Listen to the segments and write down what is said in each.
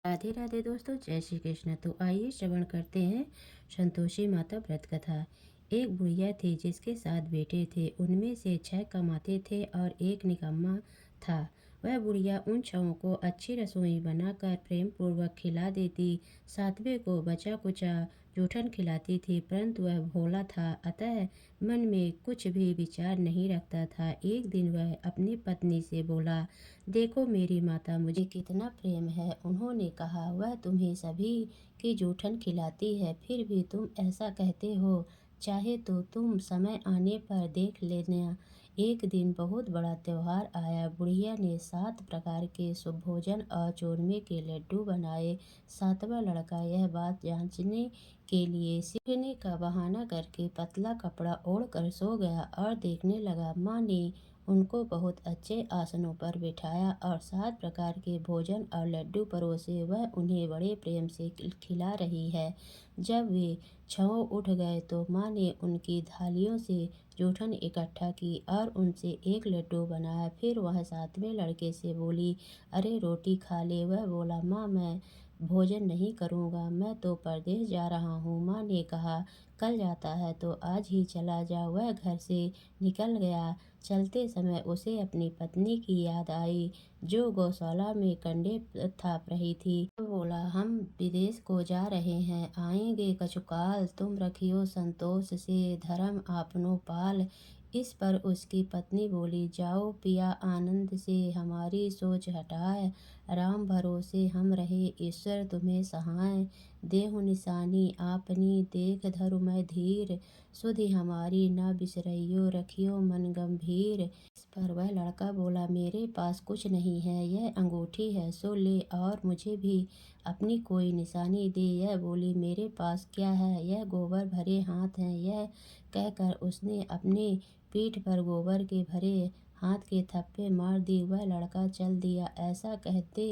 राधे राधे दोस्तों, जय श्री कृष्ण। तो आइए श्रवण करते हैं संतोषी माता व्रत कथा। एक बुढ़िया थी जिसके 7 बेटे थे। उनमें से 6 कमाते थे और एक निकम्मा था। वह बुढ़िया उन 6 को अच्छी रसोई बनाकर प्रेम पूर्वक खिला देती। 7वें को बचा कुचा जूठन खिलाती थी, परंतु वह भोला था, अतः मन में कुछ भी विचार नहीं रखता था। एक दिन वह अपनी पत्नी से बोला, देखो मेरी माता मुझे कितना प्रेम है। उन्होंने कहा, वह तुम्हें सभी की जूठन खिलाती है, फिर भी तुम ऐसा कहते हो। चाहे तो तुम समय आने पर देख लेना। एक दिन बहुत बड़ा त्योहार आया। बुढ़िया ने 7 प्रकार के शुभ भोजन और चूरमे के लड्डू बनाए। 7वां लड़का यह बात जांचने के लिए सीखने का बहाना करके पतला कपड़ा ओढ़कर सो गया और देखने लगा। माँ ने उनको बहुत अच्छे आसनों पर बिठाया और 7 प्रकार के भोजन और लड्डू परोसे। वह उन्हें बड़े प्रेम से खिला रही है। जब वे 6 उठ गए तो माँ ने उनकी थालियों से जूठन इकट्ठा की और उनसे एक लड्डू बनाया। फिर वह 7वें लड़के से बोली, अरे रोटी खा ले। वह बोला, माँ मैं भोजन नहीं करूँगा, मैं तो परदेश जा रहा हूँ। माँ ने कहा, कल जाता है तो आज ही चला जा। वह घर से निकल गया। चलते समय उसे अपनी पत्नी की याद आई, जो गौशाला में कंडे थाप रही थी। वह बोला, हम विदेश को जा रहे हैं, आएंगे कछुकाल, तुम रखियो संतोष से धर्म आपनो पाल। इस पर उसकी पत्नी बोली, जाओ पिया आनंद से हमारी सोच हटाए। राम भरोसे हम रहे, ईश्वर तुम्हें सहाय। देहु निशानी आपनी देख धरु मैं धीर। सुधि हमारी न बिसरइयो, रखियो मन गंभीर। इस पर वह लड़का बोला, मेरे पास कुछ नहीं है, यह अंगूठी है, सो ले और मुझे भी अपनी कोई निशानी दे। यह बोली, मेरे पास क्या है, यह गोबर भरे हाथ हैं। यह कहकर उसने अपने पीठ पर गोबर के भरे हाथ के थप्पे मार दी। वह लड़का चल दिया। ऐसा कहते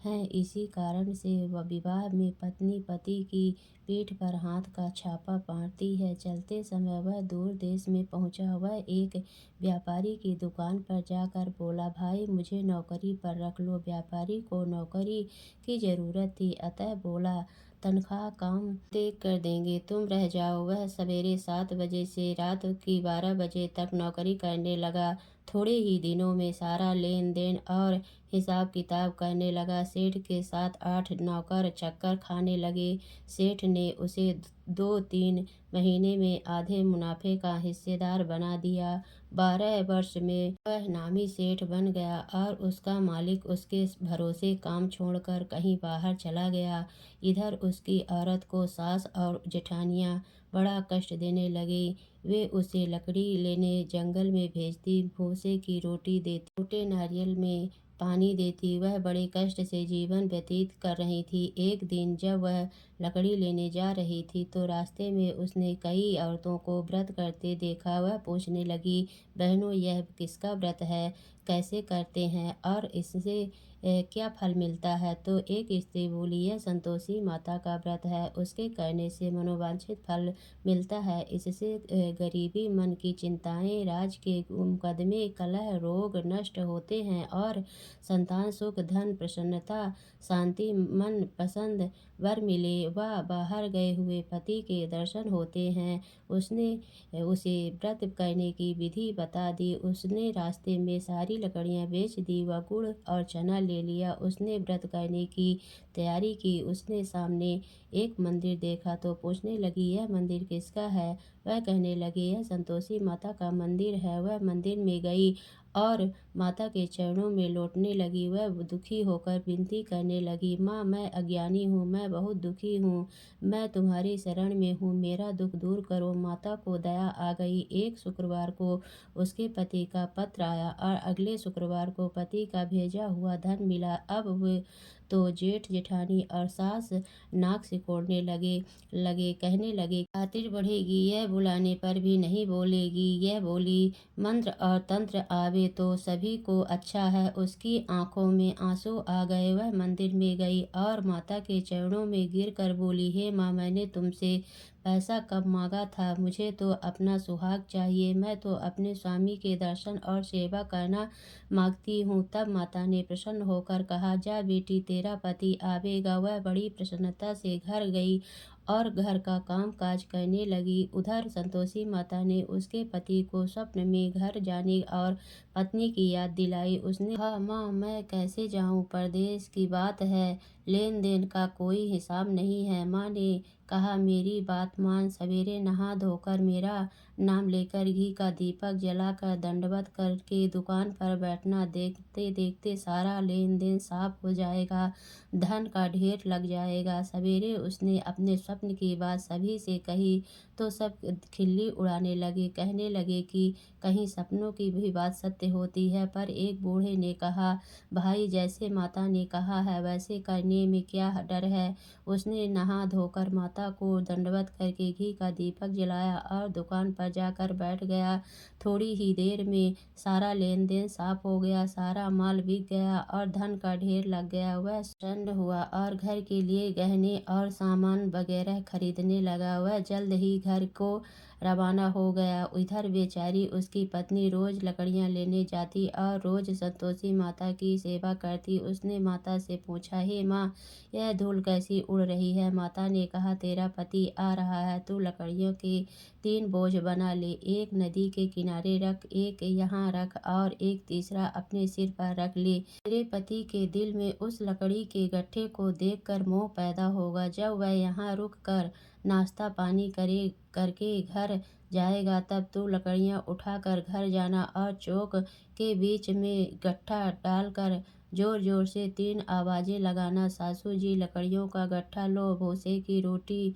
हैं इसी कारण से वह विवाह में पत्नी पति की पीठ पर हाथ का छापा बांधती है। चलते समय वह दूर देश में पहुंचा। वह एक व्यापारी की दुकान पर जाकर बोला, भाई मुझे नौकरी पर रख लो। व्यापारी को नौकरी की जरूरत थी, अतः बोला, तनख्वाह काम देख कर देंगे, तुम रह जाओ। वह सवेरे 7 बजे से रात की 12 बजे तक नौकरी करने लगा। थोड़े ही दिनों में सारा लेन देन और हिसाब किताब करने लगा। सेठ के 7-8 नौकर चक्कर खाने लगे। सेठ ने उसे 2-3 महीने में आधे मुनाफे का हिस्सेदार बना दिया। 12 वर्ष में वह नामी सेठ बन गया और उसका मालिक उसके भरोसे काम छोड़कर कहीं बाहर चला गया। इधर उसकी औरत को सास और जेठानियाँ बड़ा कष्ट देने लगी। वे उसे लकड़ी लेने जंगल में भेजती, भूसे की रोटी देती, टूटे नारियल में पानी देती। वह बड़े कष्ट से जीवन व्यतीत कर रही थी। एक दिन जब वह लकड़ी लेने जा रही थी तो रास्ते में उसने कई औरतों को व्रत करते देखा। वह पूछने लगी, बहनों यह किसका व्रत है, कैसे करते हैं और इससे क्या फल मिलता है। तो एक स्त्री बोली, यह संतोषी माता का व्रत है, उसके करने से मनोवांछित फल मिलता है। इससे गरीबी, मन की चिंताएं, राज के मुकदमे, कलह, रोग नष्ट होते हैं और संतान सुख, धन, प्रसन्नता, शांति, मन पसंद वर मिले व बाहर गए हुए पति के दर्शन होते हैं। उसने उसे व्रत करने की विधि बता दी। उसने रास्ते में सारी लकड़ियां बेच दी व गुड़ और चना ले लिया। उसने व्रत करने की तैयारी की। उसने सामने एक मंदिर देखा तो पूछने लगी, यह मंदिर किसका है। वह कहने लगी, यह संतोषी माता का मंदिर है। वह मंदिर में गई और माता के चरणों में लौटने लगी। वह दुखी होकर विनती करने लगी, माँ मैं अज्ञानी हूँ, मैं बहुत दुखी हूँ, मैं तुम्हारी शरण में हूँ, मेरा दुख दूर करो। माता को दया आ गई। एक शुक्रवार को उसके पति का पत्र आया और अगले शुक्रवार को पति का भेजा हुआ धन मिला। अब वे तो जेठ जेठानी और सास नाक सिकोड़ने लगे कहने लगे, खातिर बढ़ेगी, यह बुलाने पर भी नहीं बोलेगी। यह बोली, मंत्र और तंत्र आवे तो सभी को अच्छा है। उसकी आंखों में आंसू आ गए। वह मंदिर में गई और माता के चरणों में गिर कर बोली, हे माँ, मैंने तुमसे पैसा कब मांगा था? मुझे तो अपना सुहाग चाहिए। मैं तो अपने स्वामी के दर्शन और सेवा करना मांगती हूँ। तब माता ने प्रसन्न होकर कहा, जा बेटी, तेरा पति आवेगा। वह बड़ी प्रसन्नता से घर गई और घर का काम काज करने लगी। उधर संतोषी माता ने उसके पति को स्वप्न में घर जाने और पत्नी की याद दिलाई। उसने कहा, माँ, मैं कैसे जाऊँ? परदेश की बात है, लेन देन का कोई हिसाब नहीं है। माँ ने कहा, मेरी बात मान, सवेरे नहा धोकर मेरा नाम लेकर घी का दीपक जलाकर दंडवत करके दुकान पर बैठना। देखते देखते सारा लेन देन साफ हो जाएगा, धन का ढेर लग जाएगा। सवेरे उसने अपने स्वप्न की बात सभी से कही तो सब खिल्ली उड़ाने लगे, कहने लगे कि कहीं सपनों की भी बात सत्य होती है। पर एक बूढ़े ने कहा, भाई, जैसे माता ने कहा है वैसे करने में क्या डर है? उसने नहा धोकर माता को दंडवत करके घी का दीपक जलाया और दुकान पर जाकर बैठ गया। थोड़ी ही देर में सारा लेन देन साफ हो गया, सारा माल बिक गया और धन का ढेर लग गया। वह प्रसन्न हुआ और घर के लिए गहने और सामान वगैरह खरीदने लगा। वह जल्द ही घर को रवाना हो गया। इधर बेचारी उसकी पत्नी रोज लकड़ियां लेने जाती और रोज संतोषी माता की सेवा करती। उसने माता से पूछा, हे माँ, यह धूल कैसी उड़ रही है? माता ने कहा, तेरा पति आ रहा है, तू लकड़ियों के 3 बोझ बना ले। एक नदी के किनारे रख, एक यहाँ रख और एक तीसरा अपने सिर पर रख ले। तेरे पति के दिल में उस लकड़ी के गट्ठे को देखकर मोह पैदा होगा। जब वह यहाँ रुक कर नाश्ता पानी करके घर जाएगा, तब तू लकड़ियाँ उठाकर घर जाना और चौक के बीच में गट्ठा डालकर जोर जोर से 3 आवाजें लगाना। सासू जी, लकड़ियों का गट्ठा लो, भूसे की रोटी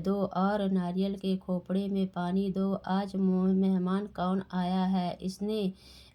दो और नारियल के खोपड़े में पानी दो। आज मेहमान कौन आया है? इसने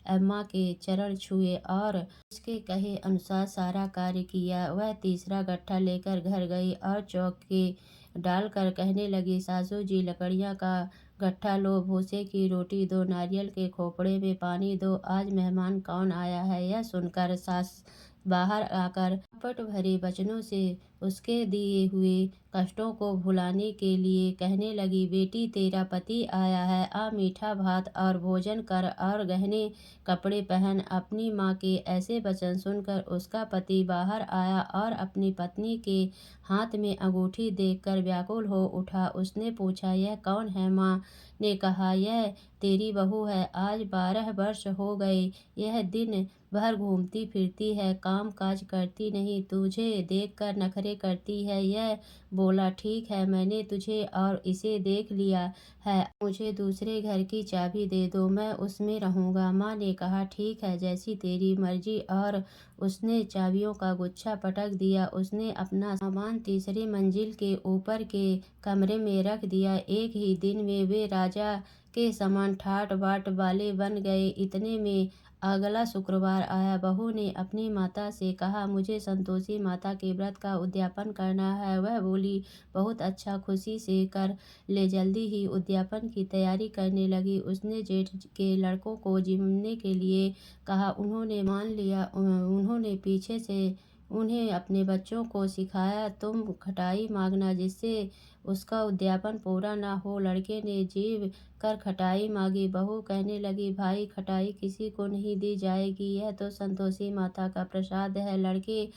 अम्मा के चरण छुए और उसके कहे अनुसार सारा कार्य किया। वह तीसरा गट्ठा लेकर घर गई और चौक के डालकर कहने लगी, सासू जी, लकड़ियाँ का गट्ठा लो, भूसे की रोटी दो, नारियल के खोपड़े में पानी दो। आज मेहमान कौन आया है? यह सुनकर सास बाहर आकर पट भरे वचनों से उसके दिए हुए कष्टों को भुलाने के लिए कहने लगी, बेटी, तेरा पति आया है, आ मीठा भात और भोजन कर और गहने कपड़े पहन। अपनी माँ के ऐसे वचन सुनकर उसका पति बाहर आया और अपनी पत्नी के हाथ में अंगूठी देखकर व्याकुल हो उठा। उसने पूछा, यह कौन है? माँ ने कहा, यह तेरी बहू है। आज 12 वर्ष हो गए, यह दिन भर घूमती फिरती है, काम काज करती नहीं, तुझे देखकर नखरे करती है। यह बोला, ठीक है, मैंने तुझे और इसे देख लिया है, मुझे दूसरे घर की चाबी दे दो, मैं उसमें रहूंगा। माँ ने कहा, ठीक है, जैसी तेरी मर्जी। और उसने चाबियों का गुच्छा पटक दिया। उसने अपना सामान तीसरी मंजिल के ऊपर के कमरे में रख दिया। एक ही दिन में वे राजा के समान ठाट बाट वाले बन गए। इतने में अगला शुक्रवार आया। बहू ने अपनी माता से कहा, मुझे संतोषी माता के व्रत का उद्यापन करना है। वह बोली, बहुत अच्छा, खुशी से कर ले। जल्दी ही उद्यापन की तैयारी करने लगी। उसने जेठ के लड़कों को जिमने के लिए कहा। उन्होंने मान लिया। उन्होंने पीछे से उन्हें अपने बच्चों को सिखाया, तुम खटाई मांगना जिससे उसका उद्यापन पूरा ना हो। लड़के ने जीव कर खटाई मांगी। बहू कहने लगी, भाई, खटाई किसी को नहीं दी जाएगी, यह तो संतोषी माता का प्रसाद है। लड़के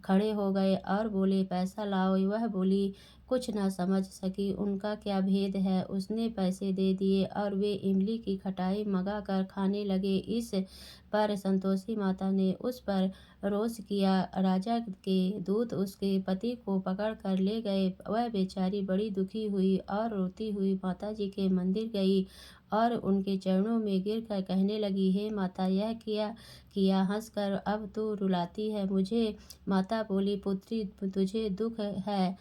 खड़े हो गए और बोले, पैसा लाओ। वह बोली, कुछ ना समझ सकी उनका क्या भेद है। उसने पैसे दे दिए और वे इमली की खटाई मंगा कर खाने लगे। इस पर संतोषी माता ने उस पर रोष किया। राजा के दूत उसके पति को पकड़ कर ले गए। वह बेचारी बड़ी दुखी हुई और रोती हुई माता जी के मंदिर गई और उनके चरणों में गिरकर कहने लगी, हे माता, यह क्या किया? हंसकर अब तू रुलाती है मुझे। माता बोली, पुत्री, तुझे दुख है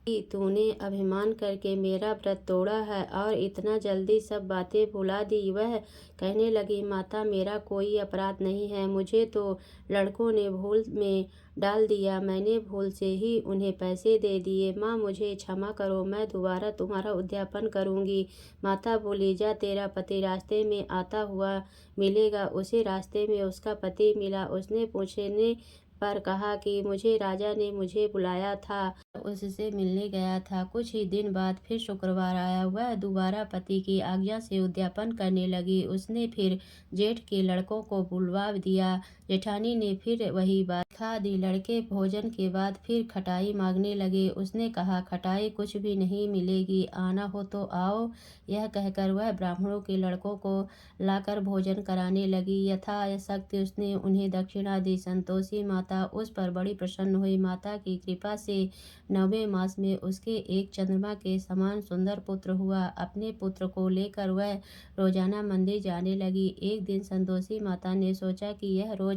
कि तूने अभिमान करके मेरा व्रत तोड़ा है और इतना जल्दी सब बातें भुला दी। वह कहने लगी, माता, मेरा कोई अपराध नहीं है, मुझे तो लड़कों ने भूल में डाल दिया, मैंने भूल से ही उन्हें पैसे दे दिए। माँ, मुझे क्षमा करो, मैं दोबारा तुम्हारा उद्यापन करूँगी। माता बोली, जा, तेरा पति रास्ते में आता हुआ मिलेगा। उसे रास्ते में उसका पति मिला। उसने पूछने पर कहा कि मुझे राजा ने मुझे बुलाया था। उससे मिलने गया था। कुछ ही दिन बाद फिर शुक्रवार आया। वह दोबारा पति की आज्ञा से उद्यापन करने लगी। उसने फिर जेठ के लड़कों को बुलवा दिया। जेठानी ने फिर वही बात खा दी। लड़के भोजन के बाद फिर खटाई मांगने लगे। उसने कहा, खटाई कुछ भी नहीं मिलेगी, आना हो तो आओ। यह कहकर वह ब्राह्मणों के लड़कों को लाकर भोजन कराने लगी। यथाशक्ति उसने उन्हें दक्षिणा दी। संतोषी माता उस पर बड़ी प्रसन्न हुई। माता की कृपा से 9वें मास में उसके एक चंद्रमा के समान सुंदर पुत्र हुआ। अपने पुत्र को लेकर वह रोजाना मंदिर जाने लगी। एक दिन संतोषी माता ने सोचा कि यह रोज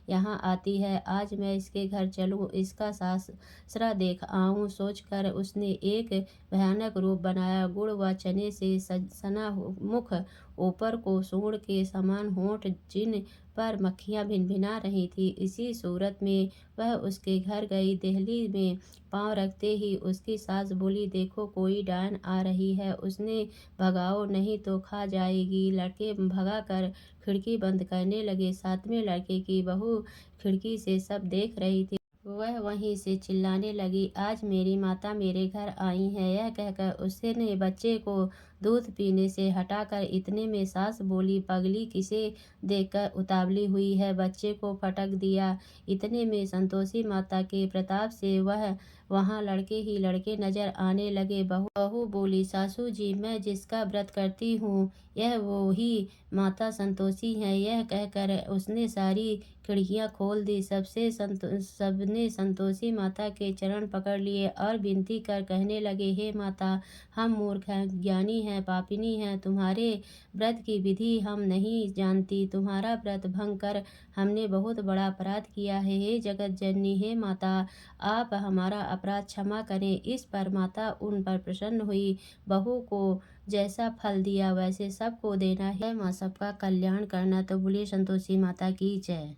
यहाँ आती है, आज मैं इसके घर चलूं, इसका सासरा देख आऊं। सोचकर उसने एक भयानक रूप बनाया। गुड़ व चने से सना मुख, ऊपर को सूंड के समान होंठ, जिन पर मक्खियां भिनभिना रही थी। इसी सूरत में वह उसके घर गई। देहली में पांव रखते ही उसकी सास बोली, देखो कोई डायन आ रही है, उसने भगाओ नहीं तो खा जाएगी। लड़के भगाकर खिड़की बंद करने लगे। 7वें लड़के की बहू खिड़की से सब देख रही थी। वह वहीं से चिल्लाने लगी, आज मेरी माता मेरे घर आई है। यह कहकर उसने बच्चे को दूध पीने से हटाकर इतने में सास बोली, पगली किसे देखकर उतावली हुई है, बच्चे को फटक दिया। इतने में संतोषी माता के प्रताप से वह वहाँ लड़के ही लड़के नजर आने लगे। बहू बोली, सासू जी, मैं जिसका व्रत करती हूँ यह वो ही माता संतोषी है। यह कहकर उसने सारी खिड़कियां खोल दी। सबने संतोषी माता के चरण पकड़ लिए और विनती कर कहने लगे, हे माता, हम मूर्ख हैं, ज्ञानी हैं, पापिनी हैं, तुम्हारे व्रत की विधि हम नहीं जानती। तुम्हारा व्रत भंग कर हमने बहुत बड़ा अपराध किया है। हे जगत जननी, हे माता, आप हमारा अपराध क्षमा करें। इस पर माता उन पर प्रसन्न हुई। बहू को जैसा फल दिया वैसे सबको देना है। माँ सबका कल्याण करना। तो बोलिए संतोषी माता की जय।